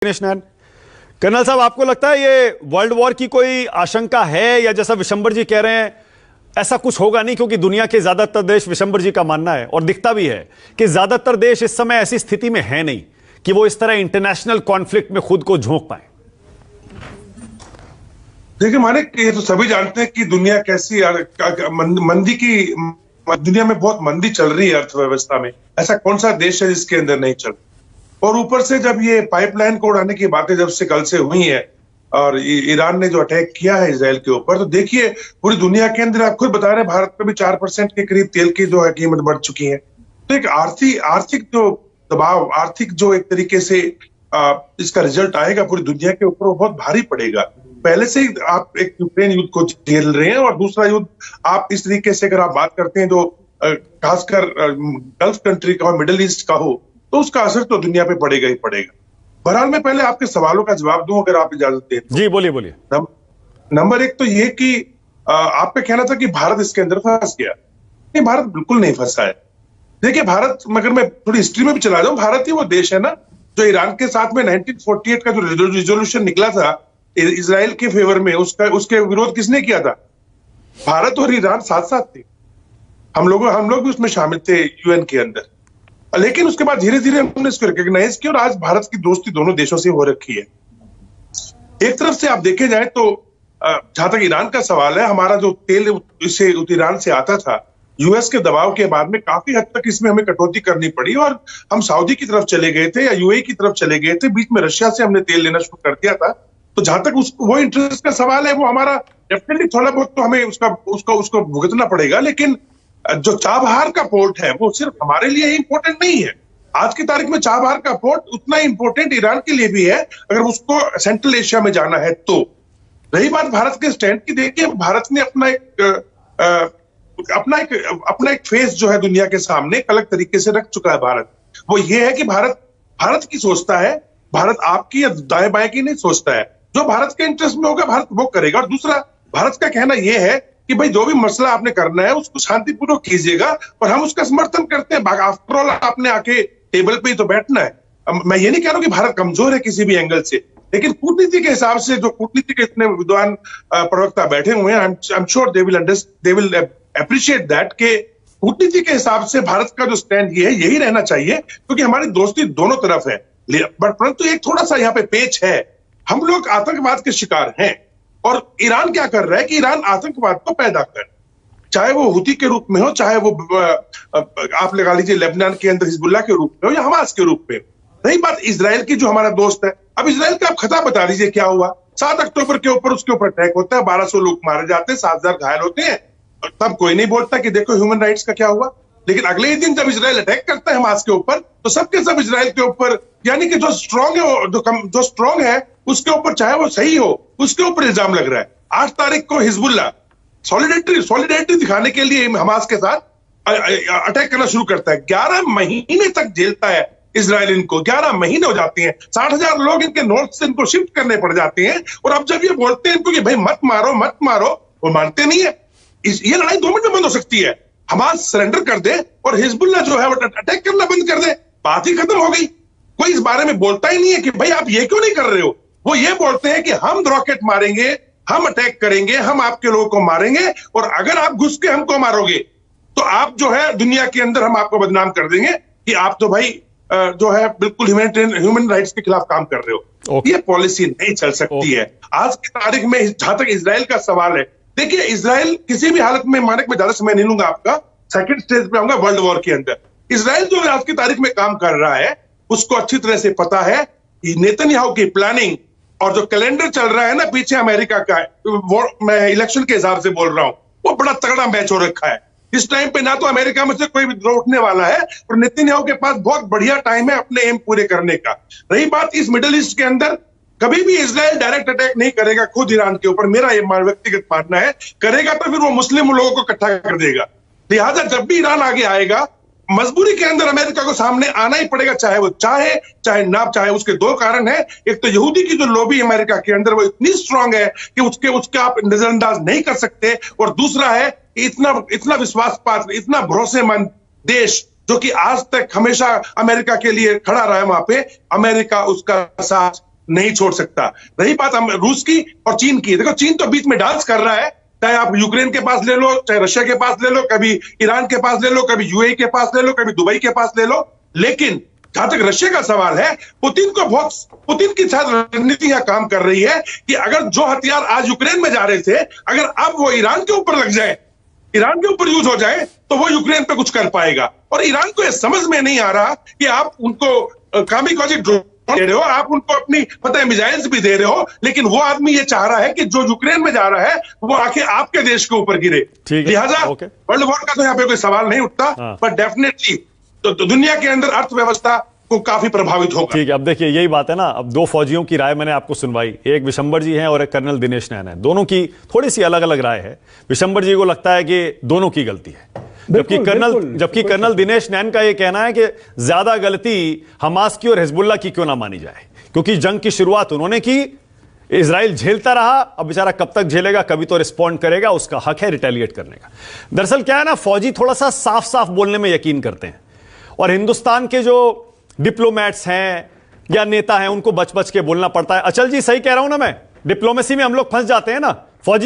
Krishnan, colonel साहब, आपको लगता है ये वर्ल्ड वॉर की कोई आशंका है, या जैसा विशंबर जी कह रहे हैं ऐसा कुछ होगा नहीं, क्योंकि दुनिया के ज्यादातर देश, विशंबर जी का मानना है और दिखता भी है कि ज्यादातर देश इस समय ऐसी स्थिति में है नहीं कि वो इस तरह इंटरनेशनल कॉन्फ्लिक्ट में खुद को झोंक पाए। देखिए मानिक, ये तो सभी जानते हैं कि दुनिया कैसी मंदी की, दुनिया में बहुत मंदी चल रही है अर्थव्यवस्था में। ऐसा कौन सा देश है जिसके अंदर नहीं चल। और ऊपर से जब ये पाइपलाइन को उड़ाने की बातें जब से कल से हुई है और ईरान ने जो अटैक किया है इजराइल के ऊपर, तो देखिए पूरी दुनिया के अंदर, आप खुद बता रहे हैं, भारत में भी 4% के करीब तेल की जो है कीमत बढ़ चुकी है। तो एक आर्थिक जो दबाव, आर्थिक जो एक तरीके से इसका रिजल्ट आएगा पूरी दुनिया के ऊपर, वो बहुत भारी पड़ेगा। पहले से ही आप एक यूक्रेन युद्ध को झेल रहे हैं और दूसरा युद्ध आप इस तरीके से अगर आप बात करते हैं जो खासकर गल्फ कंट्री का हो, मिडिल ईस्ट का हो, तो उसका असर तो दुनिया पे पड़ेगा ही पड़ेगा। बहरहाल मैं पहले आपके सवालों का जवाब दूं, अगर आप इजाजत दें तो। जी बोलिए बोलिए। नंबर एक तो ये कि आपका कहना था कि भारत इसके अंदर फंस गया। नहीं, भारत बिल्कुल नहीं फंसा है। देखिए भारत, मगर मैं थोड़ी हिस्ट्री में भी चला जाऊं, भारत ही वो देश है ना जो ईरान के साथ में 1948 का जो रिजोल्यूशन निकला था इजराइल के फेवर में, उसके विरोध किसने किया था? भारत और ईरान साथ साथ थे। हम लोग भी उसमें शामिल थे यूएन के अंदर। लेकिन उसके बाद धीरे धीरे हमने इसको रिकॉग्नाइज किया और आज भारत की दोस्ती दोनों देशों से हो रखी है। एक तरफ से आप देखे जाए तो जहां तक ईरान का सवाल है, हमारा जो तेल इसे ईरान से आता था, यूएस के दबाव के बाद में काफी हद तक इसमें हमें कटौती करनी पड़ी और हम सऊदी की तरफ चले गए थे या यूएई की तरफ चले गए थे। बीच में रशिया से हमने तेल लेना शुरू कर दिया था। तो जहां तक वो इंटरेस्ट का सवाल है, वो हमारा डेफिनेटली थोड़ा बहुत तो हमें उसको भुगतना पड़ेगा। लेकिन जो चाबहार का पोर्ट है वो सिर्फ हमारे लिए ही इंपॉर्टेंट नहीं है। आज की तारीख में चाबहार का पोर्ट उतना इंपॉर्टेंट ईरान के लिए भी है, अगर उसको सेंट्रल एशिया में जाना है तो। रही बात भारत के स्टैंड की, देखिए भारत ने अपना एक फेस जो है दुनिया के सामने एक अलग तरीके से रख चुका है। भारत वो ये है कि भारत की सोचता है, भारत आपकी या दाएं बाएं की नहीं सोचता है। जो भारत के इंटरेस्ट में होगा भारत वो करेगा। और दूसरा, भारत का कहना यह है कि भाई जो भी मसला आपने करना है उसको शांतिपूर्वक कीजिएगा और हम उसका समर्थन करते हैं। आफ्टर ऑल आपने आके टेबल पे ही तो बैठना है। मैं ये नहीं कह रहा हूं कि भारत कमजोर है किसी भी एंगल से, लेकिन कूटनीति के हिसाब से जो कूटनीति के इतने विद्वान प्रवक्ता बैठे हुए हैं, I am sure they will appreciate that के कूटनीति के हिसाब से भारत का जो स्टैंड ये है, यही रहना चाहिए, क्योंकि हमारी दोस्ती दोनों तरफ है। परंतु एक थोड़ा सा यहाँ पे पेच है, हम लोग आतंकवाद के शिकार हैं और ईरान क्या कर रहा है कि ईरान आतंकवाद को पैदा कर, चाहे वो हुती के रूप में हो, चाहे वो आप लगा लीजिए लेबनान के अंदर हिजबुल्लाह के रूप में हो या हमास के रूप में। रही बात इजराइल की, जो हमारा दोस्त है, अब इजराइल का आप खता बता दीजिए क्या हुआ। 7 अक्टूबर के ऊपर उसके ऊपर अटैक होता है, 1200 लोग मारे जाते हैं, 7000 घायल होते हैं, और तब कोई नहीं बोलता कि देखो ह्यूमन राइट्स का क्या हुआ। लेकिन अगले ही दिन जब इजराइल अटैक करता है हमास के ऊपर, तो सबके सब इजराइल के ऊपर, यानी कि जो स्ट्रांग है, जो स्ट्रांग है उसके ऊपर, चाहे वो सही हो, उसके ऊपर इल्जाम लग रहा है। 8 तारीख को हिजबुल्लाह सॉलिडेरिटी दिखाने के लिए हमास के साथ अटैक करना शुरू करता है। 11 महीने तक झेलता है इजराइल इनको, 11 महीने हो जाते हैं, 60,000 लोग इनके नॉर्थ से इनको शिफ्ट करने पड़ जाते हैं। और अब जब ये बोलते हैं इनको कि भाई मत मारो, वो मानते नहीं है। ये लड़ाई 2 मिनट में बंद हो सकती है। हमास सरेंडर कर दे और हिजबुल्लाह जो है वो अटैक करना बंद कर दे, बात ही खत्म हो गई। कोई इस बारे में बोलता ही नहीं है कि भाई आप ये क्यों नहीं कर रहे हो। वो ये बोलते हैं कि हम रॉकेट मारेंगे, हम अटैक करेंगे, हम आपके लोगों को मारेंगे, और अगर आप घुस के हमको मारोगे तो आप जो है दुनिया के अंदर हम आपको बदनाम कर देंगे कि आप तो भाई जो है बिल्कुल ह्यूमन राइट्स के खिलाफ काम कर रहे हो। ये पॉलिसी नहीं चल सकती है आज की तारीख में। जहां तक इजराइल का सवाल है, देखिए इजराइल किसी भी हालत में, मानक में ज्यादा समय नहीं लूंगा आपका, सेकंड स्टेज पे आऊंगा वर्ल्ड वॉर के अंदर। इजराइल जो आज की तारीख में काम कर रहा है उसको अच्छी तरह से पता है नेतन्याहू की प्लानिंग और जो कैलेंडर चल रहा है ना पीछे अमेरिका का, मैं इलेक्शन के हिसाब से बोल रहा हूं, वो बड़ा तगड़ा मैच हो रखा है। इस टाइम पे ना तो अमेरिका में से कोई विद्रोह उठने वाला है और नेतन्याहू के पास बहुत बढ़िया टाइम है अपने एम पूरे करने का। रही बात इस मिडिल ईस्ट के अंदर, कभी भी इजराइल डायरेक्ट अटैक नहीं करेगा खुद ईरान के ऊपर, मेरा ये व्यक्तिगत मानना है। करेगा तो फिर वो मुस्लिम लोगों को इकट्ठा कर देगा। लिहाजा जब भी ईरान आगे आएगा, मजबूरी के अंदर अमेरिका को सामने आना ही पड़ेगा, चाहे वो चाहे ना चाहे। उसके 2 कारण है, एक तो यहूदी की जो लॉबी अमेरिका के अंदर वो इतनी स्ट्रांग है कि उसके आप नजरअंदाज नहीं कर सकते, और दूसरा है इतना विश्वास पात्र, इतना भरोसेमंद देश जो कि आज तक हमेशा अमेरिका के लिए खड़ा रहा है, वहां पे अमेरिका उसका साथ नहीं छोड़ सकता। रही बात रूस की और चीन की, देखो चीन तो बीच में डांस कर रहा है, चाहे आप यूक्रेन के पास ले लो, चाहे रशिया के पास ले लो, कभी ईरान के पास ले लो, कभी यूएई के पास ले लो, कभी दुबई के पास ले लो। लेकिन जहां तक रशिया का सवाल है, पुतिन की शायद रणनीति यहां काम कर रही है कि अगर जो हथियार आज यूक्रेन में जा रहे थे, अगर अब वो ईरान के ऊपर लग जाए, ईरान के ऊपर यूज हो जाए, तो वो यूक्रेन पे कुछ कर पाएगा। और ईरान को यह समझ में नहीं आ रहा कि आप उनको कामिकाज़ी ड्रोन दे रहे हो, आप उनको अपनी पता है मिसाइल्स भी दे रहे हो, लेकिन वो आदमी ये चाह रहा है कि जो यूक्रेन में जा रहा है वो आके आपके देश के ऊपर गिरे। लिहाजा वर्ल्ड वॉर का तो यहाँ पे कोई सवाल नहीं उठता, पर डेफिनेटली तो दुनिया के अंदर अर्थव्यवस्था को काफी प्रभावित होगा। ठीक है, अब देखिए यही बात है ना, अब दो फौजियों की राय मैंने आपको सुनवाई, एक विशंबर जी हैं और एक कर्नल दिनेश नैन है, दोनों की थोड़ी सी अलग अलग राय है। विशंबर जी को लगता है कि दोनों की गलती है, जबकि कर्नल दिनेश नैन का यह कहना है कि ज्यादा गलती हमास की और हिजबुल्लाह की क्यों ना मानी जाए, क्योंकि जंग की शुरुआत उन्होंने की, इजराइल झेलता रहा, अब बेचारा कब तक झेलेगा, कभी तो रिस्पॉन्ड करेगा, उसका हक है रिटेलिएट करने का। दरअसल क्या है ना, फौजी थोड़ा सा साफ साफ बोलने में यकीन करते हैं, और हिंदुस्तान के जो डिप्लोमैट्स हैं या नेता हैं उनको बच बच के बोलना पड़ता है। अचल जी सही कह रहा हूं ना मैं, डिप्लोमेसी में हम लोग फंस जाते हैं ना